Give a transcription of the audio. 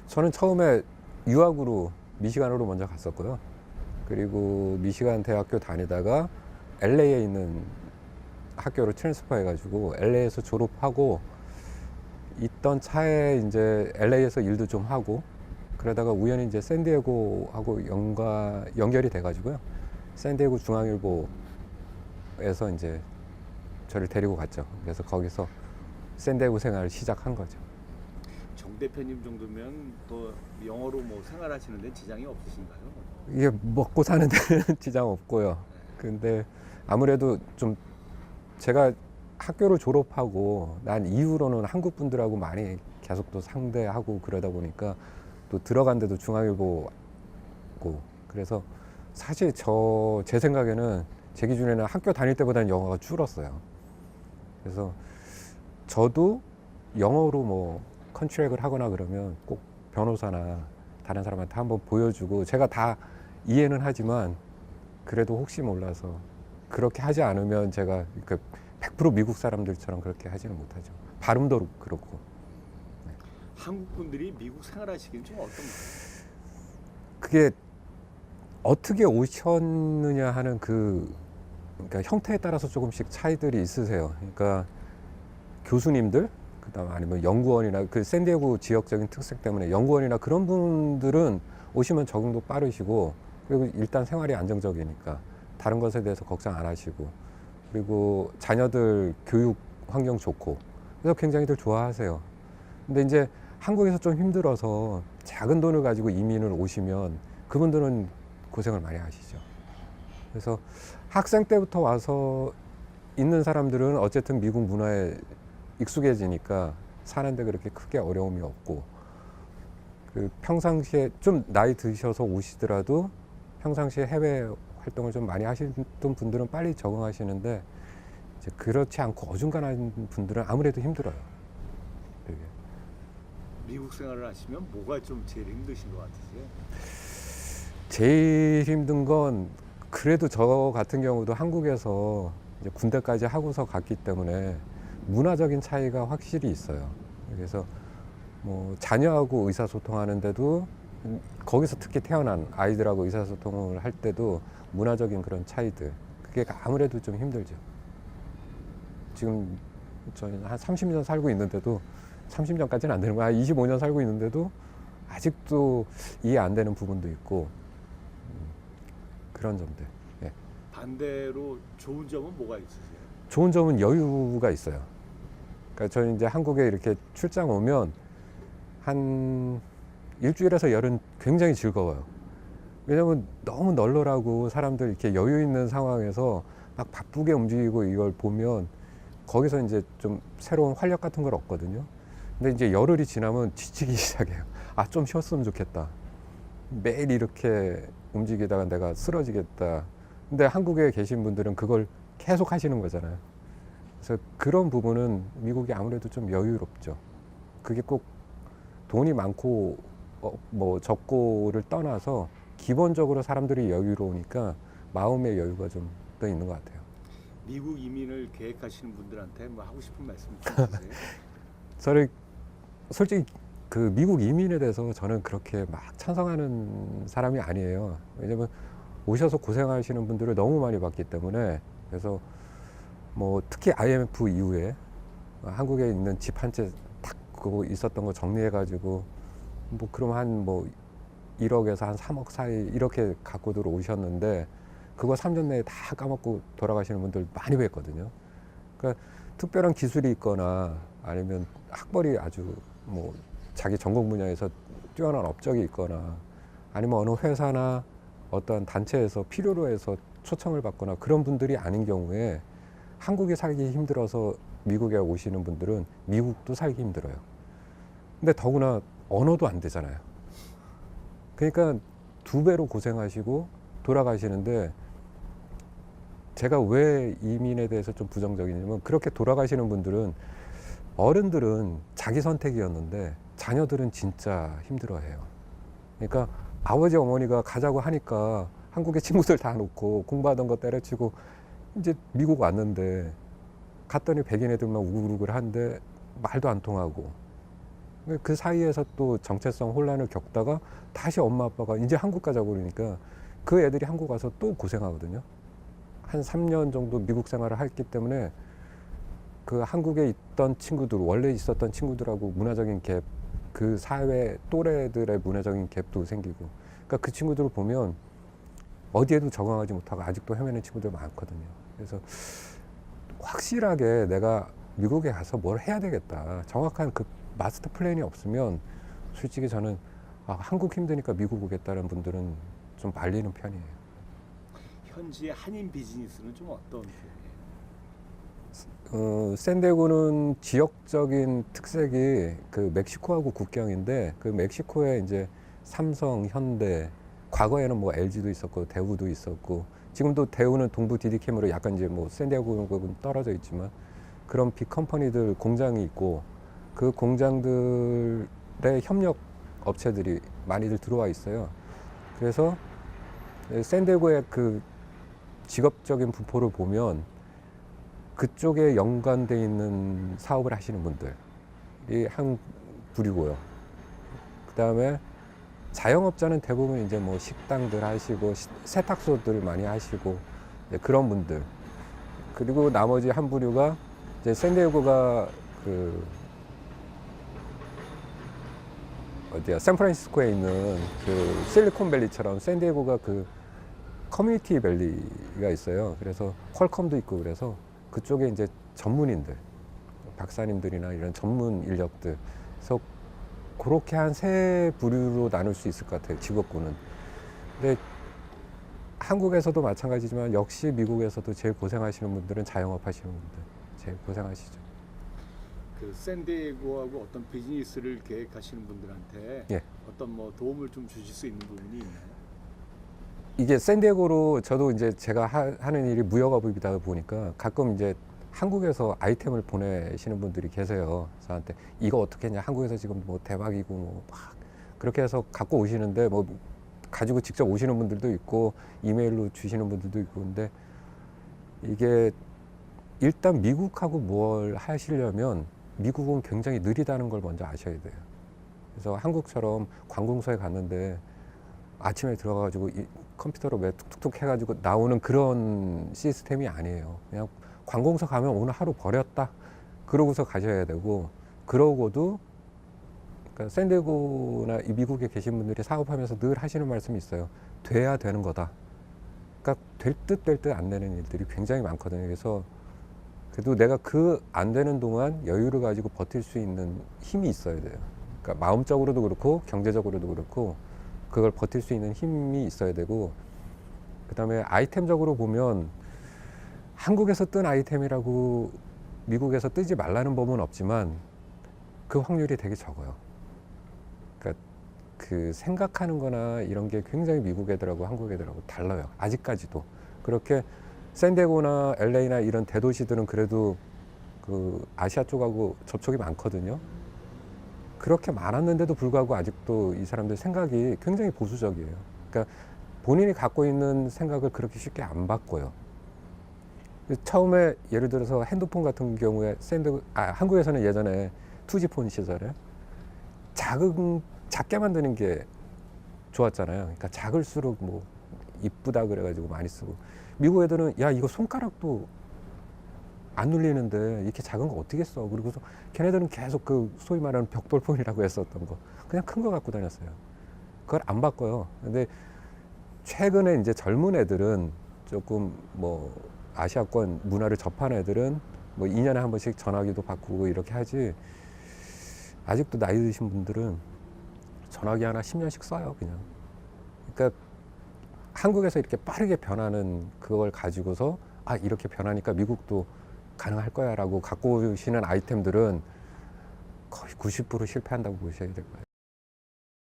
저는 처음에 유학으로 미시간으로 먼저 갔었고요. 그리고 미시간 대학교 다니다가 LA에 있는 학교로 트랜스퍼 해가지고 LA에서 졸업하고 있던 차에 이제 LA에서 일도 좀 하고 그러다가 우연히 이제 샌디에고하고 연결이 돼가지고요. 샌디에고 중앙일보에서 이제 저를 데리고 갔죠. 그래서 거기서 샌디에고 생활을 시작한 거죠. 정 대표님 정도면 또 영어로 뭐 생활하시는데 지장이 없으신가요? 이게 먹고 사는 데는 지장 없고요. 근데 아무래도 좀 제가 학교를 졸업하고 난 이후로는 한국 분들하고 많이 계속 또 상대하고 그러다 보니까 또 들어간 데도 중앙일보고 그래서 사실 제 생각에는 제 기준에는 학교 다닐 때보다는 영어가 줄었어요. 그래서 저도 영어로 뭐 컨트랙을 하거나 그러면 꼭 변호사나 다른 사람한테 한번 보여주고 제가 다 이해는 하지만 그래도 혹시 몰라서 그렇게 하지 않으면 제가 100% 미국 사람들처럼 그렇게 하지는 못하죠. 발음도 그렇고. 한국 분들이 미국 생활하시기는 좀 어떤가요? 그게 어떻게 오셨느냐 하는 그러니까 형태에 따라서 조금씩 차이들이 있으세요. 그러니까 교수님들, 그다음 아니면 연구원이나 그 샌디에고 지역적인 특색 때문에 연구원이나 그런 분들은 오시면 적응도 빠르시고 그리고 일단 생활이 안정적이니까 다른 것에 대해서 걱정 안 하시고 그리고 자녀들 교육 환경 좋고 그래서 굉장히들 좋아하세요. 근데 이제 한국에서 좀 힘들어서 작은 돈을 가지고 이민을 오시면 그분들은 고생을 많이 하시죠. 그래서 학생 때부터 와서 있는 사람들은 어쨌든 미국 문화에 익숙해지니까 사는데 그렇게 크게 어려움이 없고 그 평상시에 좀 나이 드셔서 오시더라도 평상시에 해외 활동을 좀 많이 하시던 분들은 빨리 적응하시는데 이제 그렇지 않고 어중간한 분들은 아무래도 힘들어요. 되게. 미국 생활을 하시면 뭐가 좀 제일 힘드신 것 같으세요? 제일 힘든 건 그래도 저 같은 경우도 한국에서 이제 군대까지 하고서 갔기 때문에 문화적인 차이가 확실히 있어요. 그래서 뭐 자녀하고 의사소통하는데도 거기서 특히 태어난 아이들하고 의사소통을 할 때도 문화적인 그런 차이들 그게 아무래도 좀 힘들죠. 지금 저는 한 30년 살고 있는데도 30년까지는 안 되는 거야. 25년 살고 있는데도 아직도 이해 안 되는 부분도 있고 그런 점들. 예. 반대로 좋은 점은 뭐가 있으세요? 좋은 점은 여유가 있어요. 그러니까 저는 이제 한국에 이렇게 출장 오면 한 일주일에서 열은 굉장히 즐거워요. 왜냐면 너무 널널하고 사람들 이렇게 여유 있는 상황에서 막 바쁘게 움직이고 이걸 보면 거기서 이제 좀 새로운 활력 같은 걸 얻거든요. 근데 이제 열흘이 지나면 지치기 시작해요. 아, 좀 쉬었으면 좋겠다. 매일 이렇게 움직이다가 내가 쓰러지겠다. 근데 한국에 계신 분들은 그걸 계속 하시는 거잖아요. 그래서 그런 부분은 미국이 아무래도 좀 여유롭죠. 그게 꼭 돈이 많고 뭐 적고를 떠나서 기본적으로 사람들이 여유로우니까 마음의 여유가 좀 더 있는 것 같아요. 미국 이민을 계획하시는 분들한테 뭐 하고 싶은 말씀 좀 있으세요? 저를 솔직히 그 미국 이민에 대해서 저는 그렇게 막 찬성하는 사람이 아니에요. 왜냐면 오셔서 고생하시는 분들을 너무 많이 봤기 때문에. 그래서 뭐 특히 IMF 이후에 한국에 있는 집 한 채 탁 그거 있었던 거 정리해가지고 뭐 그럼 한 뭐 1억에서 한 3억 사이 이렇게 갖고 들어오셨는데 그거 3년 내에 다 까먹고 돌아가시는 분들 많이 뵀거든요. 그러니까 특별한 기술이 있거나 아니면 학벌이 아주 뭐 자기 전공 분야에서 뛰어난 업적이 있거나 아니면 어느 회사나 어떤 단체에서 필요로 해서 초청을 받거나 그런 분들이 아닌 경우에 한국에 살기 힘들어서 미국에 오시는 분들은 미국도 살기 힘들어요. 근데 더구나 언어도 안 되잖아요. 그러니까 2배로 고생하시고 돌아가시는데 제가 왜 이민에 대해서 좀 부정적이냐면 그렇게 돌아가시는 분들은 어른들은 자기 선택이었는데 자녀들은 진짜 힘들어해요. 그러니까 아버지 어머니가 가자고 하니까 한국에 친구들 다 놓고 공부하던 거 때려치고 이제 미국 왔는데 갔더니 백인 애들만 우글우글 한데 말도 안 통하고 그 사이에서 또 정체성 혼란을 겪다가 다시 엄마 아빠가 이제 한국 가자고 그러니까 그 애들이 한국 가서 또 고생하거든요. 한 3년 정도 미국 생활을 했기 때문에 그 한국에 있던 친구들, 원래 있었던 친구들하고 문화적인 갭, 그 사회 또래들의 문화적인 갭도 생기고, 그러니까 그 친구들을 보면 어디에도 적응하지 못하고 아직도 헤매는 친구들 많거든요. 그래서 확실하게 내가 미국에 가서 뭘 해야 되겠다. 정확한 그 마스터 플랜이 없으면 솔직히 저는 한국 힘드니까 미국 오겠다는 분들은 좀 말리는 편이에요. 현지의 한인 비즈니스는 좀 어떤 편이에요? 샌디에고는 지역적인 특색이 그 멕시코하고 국경인데 그 멕시코에 이제 삼성, 현대, 과거에는 뭐 LG도 있었고 대우도 있었고 지금도 대우는 동부 디디캠으로 약간 이제 뭐 샌디에고는 떨어져 있지만 그런 빅 컴퍼니들 공장이 있고 그 공장들의 협력 업체들이 많이들 들어와 있어요. 그래서 샌디에고의 그 직업적인 분포를 보면 그쪽에 연관돼 있는 사업을 하시는 분들이 한 부류고요. 그 다음에 자영업자는 대부분 이제 뭐 식당들 하시고 세탁소들 많이 하시고 그런 분들. 그리고 나머지 한 부류가 이제 샌디에고가 그 어디야 샌프란시스코에 있는 그 실리콘밸리처럼 샌디에고가 그 커뮤니티 밸리가 있어요. 그래서 퀄컴도 있고 그래서 그쪽에 이제 전문인들, 박사님들이나 이런 전문 인력들, 그래서 그렇게 한 세 부류로 나눌 수 있을 것 같아요. 직업군은. 근데 한국에서도 마찬가지지만 역시 미국에서도 제일 고생하시는 분들은 자영업 하시는 분들 제일 고생하시죠. 그 샌디에고하고 어떤 비즈니스를 계획하시는 분들한테 예. 어떤 뭐 도움을 좀 주실 수 있는 부분이 있나요? 이게 샌디에고로 저도 이제 제가 하는 일이 무역업이다 보니까 가끔 이제 한국에서 아이템을 보내시는 분들이 계세요. 저한테 이거 어떻게 했냐, 한국에서 지금 뭐 대박이고 뭐 막 그렇게 해서 갖고 오시는데 뭐 가지고 직접 오시는 분들도 있고 이메일로 주시는 분들도 있고 근데 이게 일단 미국하고 뭘 하시려면 미국은 굉장히 느리다는 걸 먼저 아셔야 돼요. 그래서 한국처럼 관공서에 갔는데 아침에 들어가가지고 이 컴퓨터로 왜 툭툭툭 해가지고 나오는 그런 시스템이 아니에요. 그냥 관공서 가면 오늘 하루 버렸다. 그러고서 가셔야 되고, 그러고도, 그러니까 샌디에고나 이 미국에 계신 분들이 사업하면서 늘 하시는 말씀이 있어요. 돼야 되는 거다. 그러니까 될 듯 될 듯 안 되는 일들이 굉장히 많거든요. 그래서 그래도 내가 그 안 되는 동안 여유를 가지고 버틸 수 있는 힘이 있어야 돼요. 그러니까 마음적으로도 그렇고 경제적으로도 그렇고 그걸 버틸 수 있는 힘이 있어야 되고, 그 다음에 아이템적으로 보면 한국에서 뜬 아이템이라고 미국에서 뜨지 말라는 법은 없지만 그 확률이 되게 적어요. 그러니까 그 생각하는 거나 이런 게 굉장히 미국 애들하고 한국 애들하고 달라요. 아직까지도. 그렇게 샌디에고나 LA나 이런 대도시들은 그래도 그 아시아 쪽하고 접촉이 많거든요. 그렇게 많았는데도 불구하고 아직도 이 사람들 생각이 굉장히 보수적이에요. 그러니까 본인이 갖고 있는 생각을 그렇게 쉽게 안 바꿔요. 처음에 예를 들어서 핸드폰 같은 경우에 한국에서는 예전에 투지폰 시절에 작게 만드는 게 좋았잖아요. 그러니까 작을수록 뭐 이쁘다 그래가지고 많이 쓰고, 미국 애들은 야 이거 손가락도 안 눌리는데 이렇게 작은 거 어떻게 써? 그리고서 걔네들은 계속 그 소위 말하는 벽돌폰이라고 했었던 거 그냥 큰 거 갖고 다녔어요. 그걸 안 바꿔요. 근데 최근에 이제 젊은 애들은 조금 뭐 아시아권 문화를 접한 애들은 뭐 2년에 한 번씩 전화기도 바꾸고 이렇게 하지, 아직도 나이 드신 분들은 전화기 하나 10년씩 써요 그냥. 그러니까 한국에서 이렇게 빠르게 변하는 그걸 가지고서 이렇게 변하니까 미국도 가능할 거야 라고 갖고 오시는 아이템들은 거의 90% 실패한다고 보셔야 될 거예요.